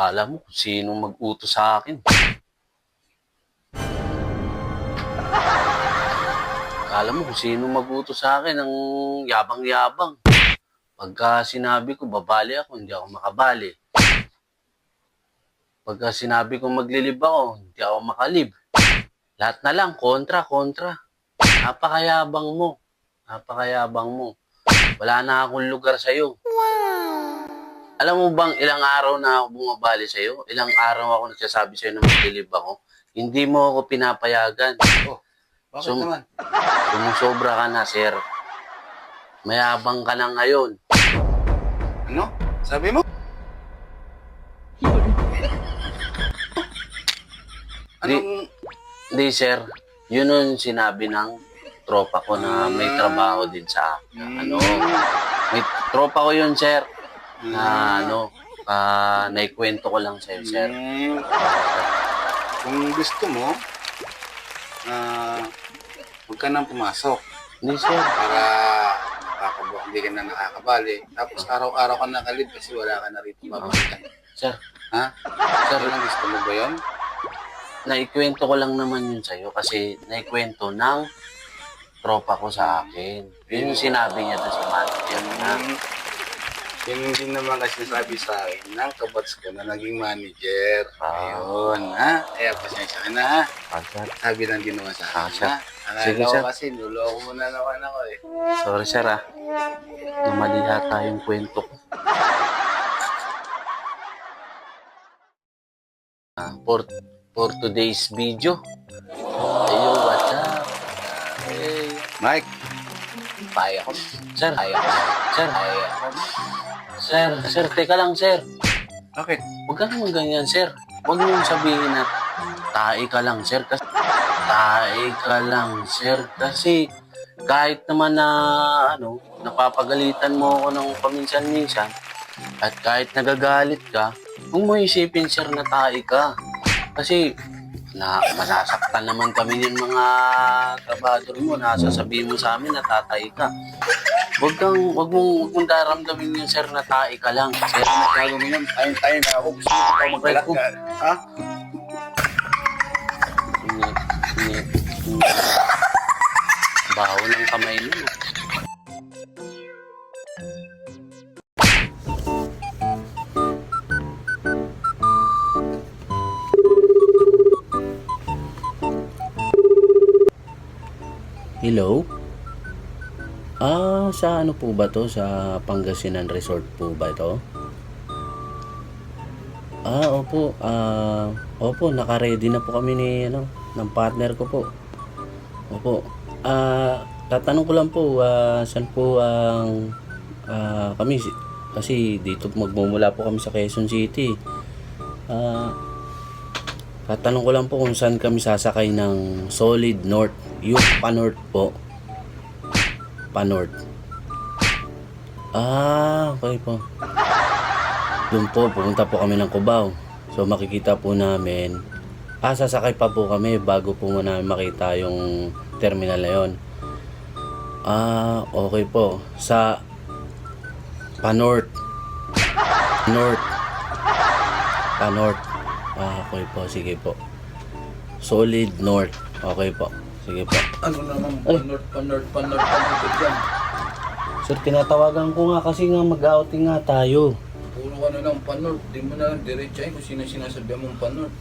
Akala mo kung sino mag-utos sa akin. Akala mo kung sino mag-utos sa akin ng yabang-yabang. Pagka sinabi ko babali ako, hindi ako makabali. Pagka sinabi ko maglilib ako, hindi ako makalib. Lahat na lang, kontra. Napakayabang mo. Napakayabang mo. Wala na akong lugar sa'yo. Alam mo bang ilang araw na ako bumabali sa'yo? Ilang araw ako nagsasabi sa'yo na maglilib ako? Hindi mo ako pinapayagan. Oh, bakit naman? Sumusobra ka na, sir. Mayabang ka na ngayon. Ano? Sabi mo? Anong... Hindi, sir. Yun yung sinabi ng tropa ko na may trabaho din sa akin. May tropa ko yun, sir. Na naikwento ko lang sa'yo, sir. Kung gusto mo, huwag ka nang pumasok. Hindi, sir. Para hindi ka na nakakabali. Tapos araw-araw ka nakalib kasi wala ka na rito babalikan. Sir. Ha? Sir, ang gusto mo ba yun? Naikwento ko lang naman yun sa'yo kasi naikwento ng tropa ko sa akin. Yun yung sinabi niya doon sa manager na. Yun din naman kasi sabi sa akin ng kabats ko na naging manager. Ayun, ha? Kaya pasensya ka na, ha? Sabi lang din naman sa akin, ha? Sige, Akala sir. ko kasi nuloko mo na naman ako, eh. Sorry, sir, ah. Namali yata yung kwento ko. For today's video. Ayo, what's up? Hey. Mike, Paya ko. Sir. Sir, teka lang, sir. bakit? Huwag ka naman ganyan, sir. Huwag mong sabihin na tae ka lang, sir. Kasi kahit naman na, napapagalitan mo ako ng paminsan-minsan, at kahit nagagalit ka, huwag mo isipin, sir, na tae ka. Kasi, masasaktan naman kami ng mga trabador mo, nasasabihin mo sa amin na tatay ka. Huwag mong daramdamin yun, sir, na tae ka lang. Sir, Nagkagawa mo yan, tayo na ako. Gusto mo ka magbalat ka, ha? baho ng kamay mo. Hello? Sa ano po ba to? Sa Pangasinan Resort po ba ito? Opo. Opo, naka-ready na po kami ng partner ko po. Opo. Tatanong ko lang po, saan po ang kami? Kasi dito magmumula po kami sa Quezon City. Tatanong ko lang po kung saan kami sasakay ng Solid North. Yung Pa-North po. Pa-North. Okay po. Doon po, pupunta po kami ng Cubao. So makikita po namin. Sasakay pa po kami bago po muna makita yung terminal na yun. Okay po. Sa Pa-North. Pa-North. Okay po. Sige po. Solid North. Okay po. Sige po. Ano naman, pa-north dyan. Sir, tinatawagan ko nga kasi nga mag-outing nga tayo. Puro ka na lang pa-north. Di mo na lang diretsahin kung sino sinasabihan mong pa-north.